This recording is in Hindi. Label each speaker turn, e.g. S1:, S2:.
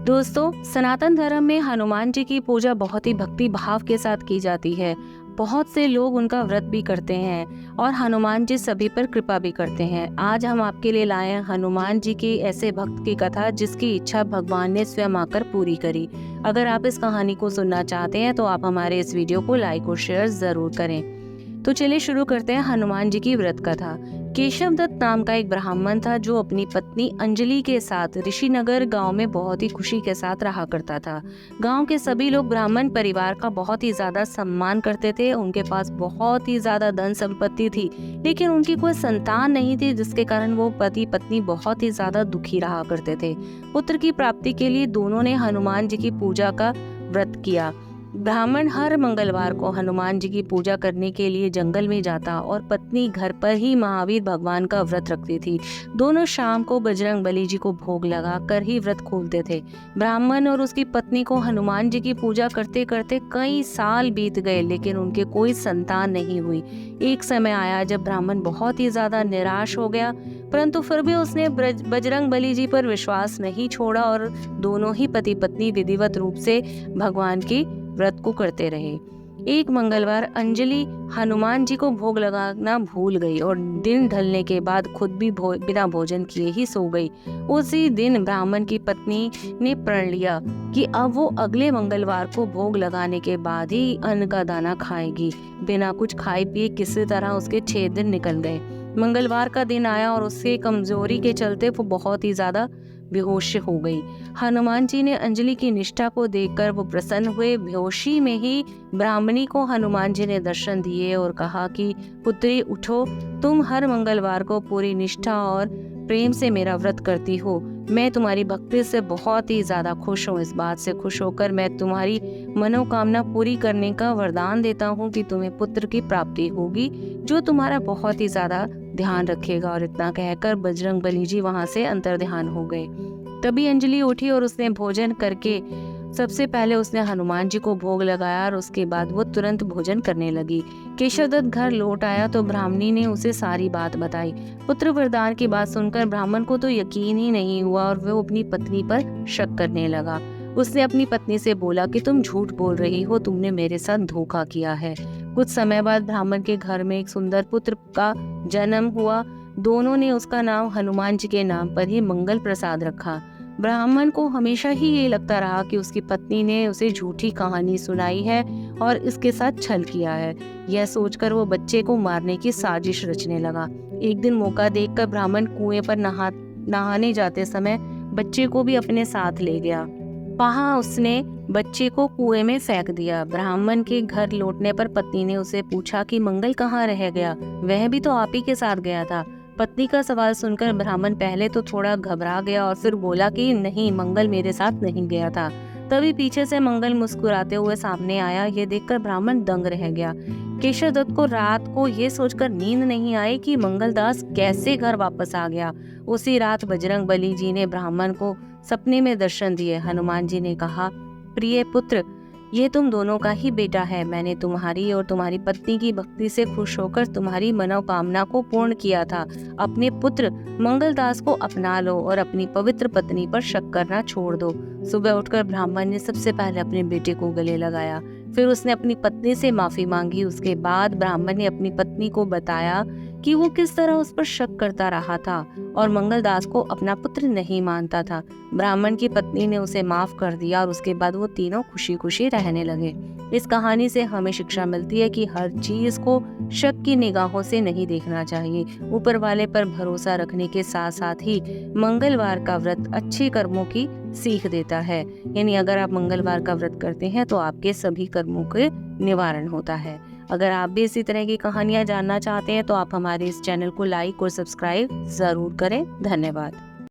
S1: दोस्तों, सनातन धर्म में हनुमान जी की पूजा बहुत ही भक्ति भाव के साथ की जाती है। बहुत से लोग उनका व्रत भी करते हैं और हनुमान जी सभी पर कृपा भी करते हैं। आज हम आपके लिए लाए हैं हनुमान जी की ऐसे भक्त की कथा जिसकी इच्छा भगवान ने स्वयं आकर पूरी करी। अगर आप इस कहानी को सुनना चाहते हैं तो आप हमारे इस वीडियो को लाइक और शेयर जरूर करें। तो चलिए शुरू करते हैं हनुमान जी की व्रत कथा। केशव दत्त नाम का एक ब्राह्मण था जो अपनी पत्नी अंजलि के साथ ऋषिनगर गांव में बहुत ही खुशी के साथ रहा करता था। गांव के सभी लोग ब्राह्मण परिवार का बहुत ही ज्यादा सम्मान करते थे। उनके पास बहुत ही ज्यादा धन संपत्ति थी, लेकिन उनकी कोई संतान नहीं थी, जिसके कारण वो पति पत्नी बहुत ही ज्यादा दुखी रहा करते थे। पुत्र की प्राप्ति के लिए दोनों ने हनुमान जी की पूजा का व्रत किया। ब्राह्मण हर मंगलवार को हनुमान जी की पूजा करने के लिए जंगल में जाता और पत्नी घर पर ही महावीर भगवान का व्रत रखती थी। दोनों शाम को बजरंग बली जी को भोग लगा कर ही व्रत खोलते थे। ब्राह्मण और उसकी पत्नी को हनुमान जी की पूजा करते करते कई साल बीत गए, लेकिन उनके कोई संतान नहीं हुई। एक समय आया जब ब्राह्मण बहुत ही ज्यादा निराश हो गया, परंतु फिर भी उसने बजरंग बली जी पर विश्वास नहीं छोड़ा और दोनों ही पति पत्नी विधिवत रूप से भगवान की व्रत को करते रहे। एक मंगलवार अंजलि हनुमान जी को भोग लगाना भूल गई और दिन ढलने के बाद खुद भी बिना भोजन किए ही सो गई। उसी दिन ब्राह्मण की पत्नी ने प्रण लिया कि अब वो अगले मंगलवार को भोग लगाने के बाद ही अन्न का दाना खाएगी। बिना कुछ खाए पिए किसी तरह उसके 6 दिन निकल गए। मंगलवार का दिन आया और उसके कमजोरी के चलते वो बहुत ही ज्यादा बेहोश हो गई। हनुमान जी ने अंजलि की निष्ठा को देखकर वो प्रसन्न हुए। बेहोशी में ही ब्राह्मणी को हनुमान जी ने दर्शन दिए और कहा कि पुत्री उठो, तुम हर मंगलवार को पूरी निष्ठा और प्रेम से मेरा व्रत करती हो। मैं तुम्हारी भक्ति से बहुत ही ज्यादा खुश हूँ। इस बात से खुश होकर मैं तुम्हारी मनोकामना पूरी करने का वरदान देता हूँ कि तुम्हें पुत्र की प्राप्ति होगी जो तुम्हारा बहुत ही ज्यादा ध्यान रखेगा। और इतना कहकर बजरंग बली जी वहां से अंतर्ध्यान हो गए। तभी अंजलि उठी और उसने भोजन करके सबसे पहले उसने हनुमान जी को भोग लगाया और उसके बाद वो तुरंत भोजन करने लगी। केशव दत्त घर लौट आया तो ब्राह्मणी ने उसे सारी बात बताई। पुत्र वरदान की बात सुनकर ब्राह्मण को तो यकीन ही नहीं हुआ और वो अपनी पत्नी पर शक करने लगा। उसने अपनी पत्नी से बोला कि तुम झूठ बोल रही हो, तुमने मेरे साथ धोखा किया है। कुछ समय बाद ब्राह्मण के घर में एक सुंदर पुत्र का जन्म हुआ। दोनों ने उसका नाम हनुमान जी के नाम पर ही मंगल प्रसाद रखा। ब्राह्मण को हमेशा ही ये लगता रहा कि उसकी पत्नी ने उसे झूठी कहानी सुनाई है और इसके साथ छल किया है। यह सोचकर वो बच्चे को मारने की साजिश रचने लगा। एक दिन मौका देखकर ब्राह्मण कुएं पर नहाने जाते समय बच्चे को भी अपने साथ ले गया। वहां उसने बच्चे को कुएं में फेंक दिया। ब्राह्मण के घर लौटने पर पत्नी ने उसे पूछा कि मंगल कहाँ रह गया, वह भी तो आप ही के साथ गया था। पत्नी का सवाल सुनकर ब्राह्मण पहले तो थोड़ा घबरा गया और फिर बोला कि नहीं, मंगल मेरे साथ नहीं गया था। तभी पीछे से मंगल मुस्कुराते हुए सामने आया। ये देखकर ब्राह्मण दंग रह गया। केशव दत्त को रात को ये सोचकर नींद नहीं आई कि मंगलदास कैसे घर वापस आ गया। उसी रात बजरंग बली जी ने ब्राह्मण को सपने में दर्शन दिए। हनुमान जी ने कहा, प्रिय पुत्र, ये तुम दोनों का ही बेटा है। मैंने तुम्हारी और तुम्हारी पत्नी की भक्ति से खुश होकर तुम्हारी मनोकामना को पूर्ण किया था। अपने पुत्र मंगलदास को अपना लो और अपनी पवित्र पत्नी पर शक करना छोड़ दो। सुबह उठकर ब्राह्मण ने सबसे पहले अपने बेटे को गले लगाया। फिर उसने अपनी पत्नी से माफी मांगी। उसके बाद ब्राह्मण ने अपनी पत्नी को बताया कि वो किस तरह उस पर शक करता रहा था और मंगलदास को अपना पुत्र नहीं मानता था। ब्राह्मण की पत्नी ने उसे माफ कर दिया और उसके बाद वो तीनों खुशी खुशी रहने लगे। इस कहानी से हमें शिक्षा मिलती है कि हर चीज को शक की निगाहों से नहीं देखना चाहिए। ऊपर वाले पर भरोसा रखने के साथ साथ ही मंगलवार का व्रत अच्छे कर्मों की सीख देता है। यानी अगर आप मंगलवार का व्रत करते हैं तो आपके सभी कर्मों के निवारण होता है। अगर आप भी इसी तरह की कहानियां जानना चाहते हैं तो आप हमारे इस चैनल को लाइक और सब्सक्राइब जरूर करें। धन्यवाद।